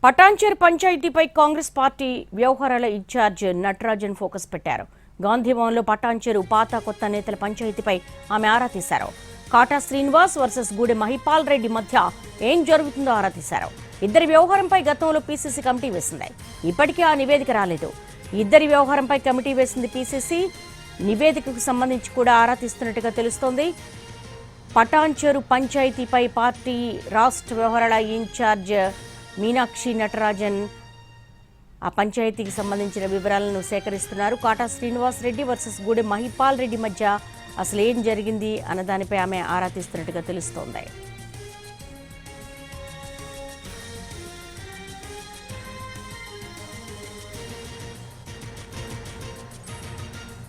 Patancheru పంచాయతీపై Congress party వ్యవహారాల incharge Natarajan focus పెట్టారు. గాంధీభవన్లో పటాన్చెరు పాత కొత్త నేతల పంచాయతీపై ఆమె ఆరా తీశారు. కాటా శ్రీనివాస్ వర్సెస్ గూడెం మహిపాల్ రెడ్డి మధ్య ఏం జరుగుతుందో ఆరా తీశారు. ఇద్దరి వ్యవహారంపై గతంలో పీసీసీ కమిటీ వేసింది. ఇప్పటికీ ఆ నివేదిక రాలేదు. ఇద్దరి వ్యవహారంపై కమిటీ వేసింది పీసీసీ. నివేదికకు సంబంధించి కూడా ఆరా తీస్తున్నట్టుగా తెలుస్తోంది. పటాన్చెరు పంచాయతీపై పార్టీ రాష్ట్ర వ్యవహారాల ఇన్ఛార్జ్ మీనాక్షి నటరాజన్ ఆ పంచాయతీకి సంబంధించిన వివరాలను సేకరిస్తున్నారు. కాటా శ్రీనివాస్ రెడ్డి వర్సెస్ గూడెం మహిపాల్ రెడ్డి మధ్య అసలు ఏం జరిగింది అన్న దానిపై ఆమె ఆరా తీస్తున్నట్టుగా తెలుస్తోంది.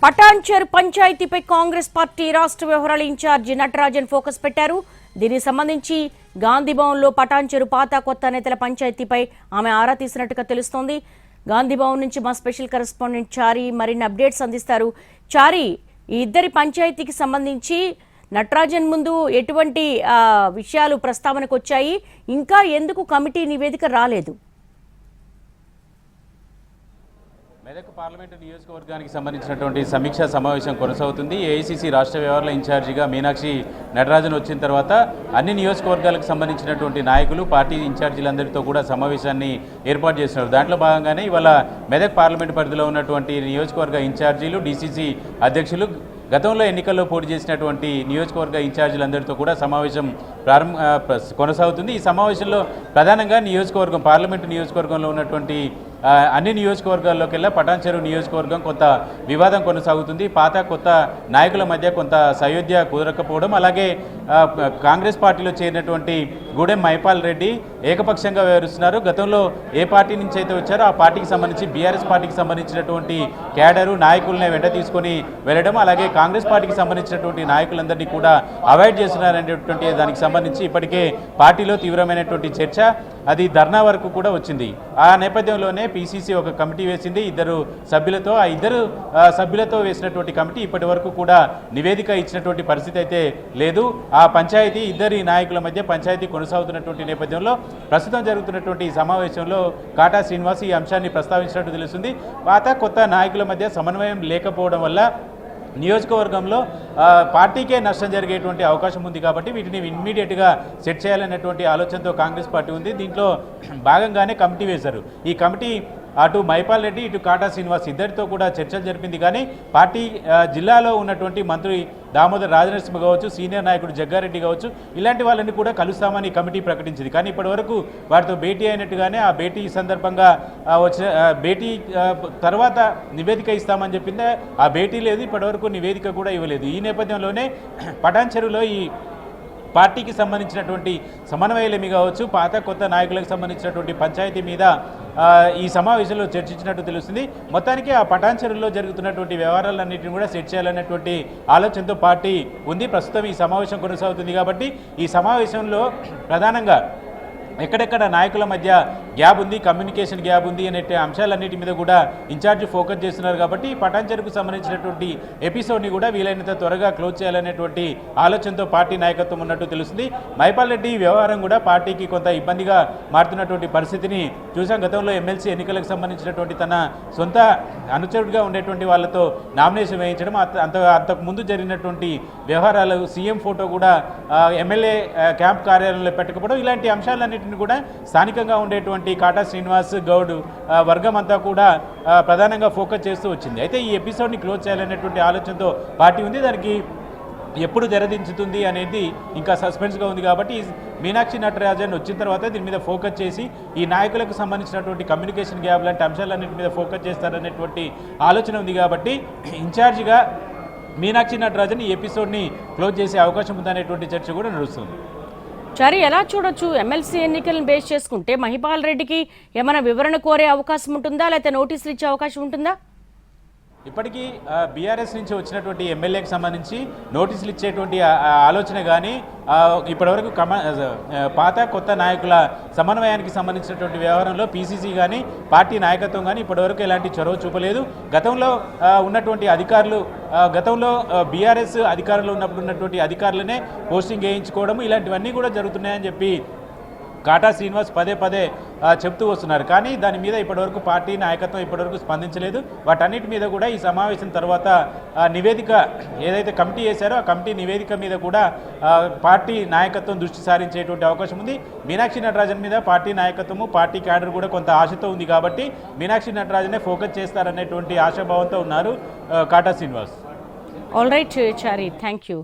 పటాన్చెరు పంచాయతీపై కాంగ్రెస్ పార్టీ రాష్ట్ర వ్యవహారాల ఇన్ఛార్జి నటరాజన్ ఫోకస్ పెట్టారు. దీనికి సంబంధించి గాంధీభవన్లో పటాన్చెరు పాత కొత్త నేతల పంచాయతీపై ఆమె ఆరా తీసినట్టుగా తెలుస్తోంది. గాంధీభవన్ నుంచి మా స్పెషల్ కరెస్పాండెంట్ చారి మరిన్ని అప్డేట్స్ అందిస్తారు. చారి, ఈ ఇద్దరి పంచాయతీకి సంబంధించి నటరాజన్ ముందు ఎటువంటి విషయాలు ప్రస్తావనకు వచ్చాయి? ఇంకా ఎందుకు కమిటీ నివేదిక రాలేదు? మెదక్ పార్లమెంటు నియోజకవర్గానికి సంబంధించినటువంటి సమీక్షా సమావేశం కొనసాగుతుంది. ఏఐసీసీ రాష్ట్ర వ్యవహారాల ఇన్ఛార్జిగా మీనాక్షి నటరాజన్ వచ్చిన తర్వాత అన్ని నియోజకవర్గాలకు సంబంధించినటువంటి నాయకులు, పార్టీ ఇన్ఛార్జీలందరితో కూడా సమావేశాన్ని ఏర్పాటు చేస్తున్నారు. దాంట్లో భాగంగానే ఇవాళ మెదక్ పార్లమెంటు పరిధిలో ఉన్నటువంటి నియోజకవర్గ ఇన్ఛార్జీలు, డీసీసీ అధ్యక్షులు, గతంలో ఎన్నికల్లో పోటీ చేసినటువంటి నియోజకవర్గ ఇన్ఛార్జీలందరితో కూడా సమావేశం కొనసాగుతుంది. ఈ సమావేశంలో ప్రధానంగా పార్లమెంటు నియోజకవర్గంలో ఉన్నటువంటి అన్ని నియోజకవర్గాల్లోకెల్లా పటాన్చెరు నియోజకవర్గం కొంత వివాదం కొనసాగుతుంది. పాత కొత్త నాయకుల మధ్య కొంత సయోధ్య కుదరకపోవడం, అలాగే కాంగ్రెస్ పార్టీలో చేరినటువంటి గూడెం మహిపాల్ రెడ్డి ఏకపక్షంగా వ్యవహరిస్తున్నారు. గతంలో ఏ పార్టీ నుంచి అయితే వచ్చారో ఆ పార్టీకి సంబంధించి బీఆర్ఎస్ పార్టీకి సంబంధించినటువంటి క్యాడరు నాయకులనే వెంట తీసుకొని వెళ్ళడం, అలాగే కాంగ్రెస్ పార్టీకి సంబంధించినటువంటి నాయకులందరినీ కూడా అవాయిడ్ చేస్తున్నారనేటువంటి దానికి సంబంధించి ఇప్పటికే పార్టీలో తీవ్రమైనటువంటి చర్చ, అది ధర్నా వరకు కూడా వచ్చింది. ఆ నేపథ్యంలోనే పీసీసీ ఒక కమిటీ వేసింది ఇద్దరు సభ్యులతో. ఆ ఇద్దరు సభ్యులతో వేసినటువంటి కమిటీ ఇప్పటి వరకు కూడా నివేదిక ఇచ్చినటువంటి పరిస్థితి అయితే లేదు. ఆ పంచాయతీ ఇద్దరి నాయకుల మధ్య పంచాయతీ కొనసాగుతున్నటువంటి నేపథ్యంలో ప్రస్తుతం జరుగుతున్నటువంటి ఈ సమావేశంలో కాటా శ్రీనివాస్ ఈ అంశాన్ని ప్రస్తావించినట్టు తెలుస్తుంది. పాత కొత్త నాయకుల మధ్య సమన్వయం లేకపోవడం వల్ల నియోజకవర్గంలో పార్టీకే నష్టం జరిగేటువంటి అవకాశం ఉంది. కాబట్టి వీటిని ఇమ్మీడియట్గా సెట్ చేయాలనేటువంటి ఆలోచనతో కాంగ్రెస్ పార్టీ ఉంది. దీంట్లో భాగంగానే కమిటీ వేశారు. ఈ కమిటీ అటు మహిపాల్ రెడ్డి, ఇటు కాటా శ్రీనివాస్ ఇద్దరితో కూడా చర్చలు జరిపింది. కానీ పార్టీ జిల్లాలో ఉన్నటువంటి మంత్రి దామోదర్ రాజనరసింహ కావచ్చు, సీనియర్ నాయకుడు జగ్గారెడ్డి కావచ్చు, ఇలాంటి వాళ్ళని కూడా కలుస్తామని కమిటీ ప్రకటించింది. కానీ ఇప్పటివరకు వారితో భేటీ అయినట్టుగానే ఆ భేటీ సందర్భంగా వచ్చిన భేటీ తర్వాత నివేదిక ఇస్తామని చెప్పిందే ఆ భేటీ లేదు. ఇప్పటివరకు నివేదిక కూడా ఇవ్వలేదు. ఈ నేపథ్యంలోనే పటాన్చెరులో ఈ పార్టీకి సంబంధించినటువంటి సమన్వయలేమి కావచ్చు, పాత కొత్త నాయకులకు సంబంధించినటువంటి పంచాయతీ మీద ఈ సమావేశంలో చర్చించినట్టు తెలుస్తుంది. మొత్తానికి ఆ పటాన్చెరులో జరుగుతున్నటువంటి వ్యవహారాలన్నింటినీ కూడా సెట్ చేయాలనేటువంటి ఆలోచనతో పార్టీ ఉంది. ప్రస్తుతం ఈ సమావేశం కొనసాగుతుంది. కాబట్టి ఈ సమావేశంలో ప్రధానంగా ఎక్కడెక్కడ నాయకుల మధ్య గ్యాప్ ఉంది, కమ్యూనికేషన్ గ్యాప్ ఉంది అనే అంశాలన్నిటి మీద కూడా ఇన్ఛార్జ్ ఫోకస్ చేస్తున్నారు. కాబట్టి పటాన్చెరుకు సంబంధించినటువంటి ఎపిసోడ్ని కూడా వీలైనంత త్వరగా క్లోజ్ చేయాలనేటువంటి ఆలోచనతో పార్టీ నాయకత్వం ఉన్నట్టు తెలుస్తుంది. మహిపాల్ రెడ్డి వ్యవహారం కూడా పార్టీకి కొంత ఇబ్బందిగా మారుతున్నటువంటి పరిస్థితిని చూసాం. గతంలో ఎమ్మెల్సీ ఎన్నికలకు సంబంధించినటువంటి తన సొంత అనుచరుడిగా ఉండేటువంటి వాళ్ళతో నామినేషన్ వేయించడం, అంతకు ముందు జరిగినటువంటి వ్యవహారాలు, సీఎం ఫోటో కూడా ఎమ్మెల్యే క్యాంప్ కార్యాలయంలో పెట్టకపోవడం, ఇలాంటి అంశాలన్నింటినీ కూడా స్థానికంగా ఉండేటువంటి కాటా శ్రీనివాస్ గౌడ్ వర్గం అంతా కూడా ప్రధానంగా ఫోకస్ చేస్తూ వచ్చింది. అయితే ఈ ఎపిసోడ్ని క్లోజ్ చేయాలనేటువంటి ఆలోచనతో పార్టీ ఉంది. దానికి ఎప్పుడు తెరదించుతుంది అనేది ఇంకా సస్పెన్స్గా ఉంది. కాబట్టి మీనాక్షి నటరాజన్ వచ్చిన తర్వాత దీని మీద ఫోకస్ చేసి ఈ నాయకులకు సంబంధించినటువంటి కమ్యూనికేషన్ గ్యాప్ లాంటి అంశాలన్నింటి మీద ఫోకస్ చేస్తారనేటువంటి ఆలోచన ఉంది. కాబట్టి ఇన్ఛార్జిగా మీనాక్షి నటరాజన్ ఈ ఎపిసోడ్ని క్లోజ్ చేసే అవకాశం ఉందనేటువంటి చర్చ కూడా నడుస్తుంది. చారి, ఎలా చూడొచ్చు? ఎమ్మెల్సీ ఎన్నికలను బేస్ చేసుకుంటే మహిపాల్ రెడ్డికి ఏమైనా వివరణ కోరే అవకాశం ఉంటుందా, లేకపోతే నోటీసులు ఇచ్చే అవకాశం ఉంటుందా? ఇప్పటికీ బీఆర్ఎస్ నుంచి వచ్చినటువంటి ఎమ్మెల్యేకి సంబంధించి నోటీసులు ఇచ్చేటువంటి ఆలోచన కానీ ఇప్పటివరకు పాత కొత్త నాయకుల సమన్వయానికి సంబంధించినటువంటి వ్యవహారంలో పీసీసీ కానీ పార్టీ నాయకత్వం కానీ ఇప్పటివరకు ఎలాంటి చొరవ చూపలేదు. గతంలో ఉన్నటువంటి అధికారులు, గతంలో బీఆర్ఎస్ అధికారంలో ఉన్నటువంటి అధికారులనే పోస్టింగ్ వేయించుకోవడం, ఇలాంటివన్నీ కూడా జరుగుతున్నాయని చెప్పి కాటా శ్రీనివాస్ పదే పదే చెప్తూ వస్తున్నారు. కానీ దాని మీద ఇప్పటివరకు పార్టీ నాయకత్వం ఇప్పటివరకు స్పందించలేదు. వాటన్నిటి మీద కూడా ఈ సమావేశం తర్వాత నివేదిక ఏదైతే కమిటీ వేశారో ఆ కమిటీ నివేదిక మీద కూడా పార్టీ నాయకత్వం దృష్టి సారించేటువంటి అవకాశం ఉంది. మీనాక్షి నటరాజన్ మీద పార్టీ నాయకత్వము పార్టీ క్యాడర్ కూడా కొంత ఆశతో ఉంది కాబట్టి మీనాక్షి నటరాజనే ఫోకస్ చేస్తారనేటువంటి ఆశాభావంతో ఉన్నారు Kata Srinivas. All right Chari, thank you.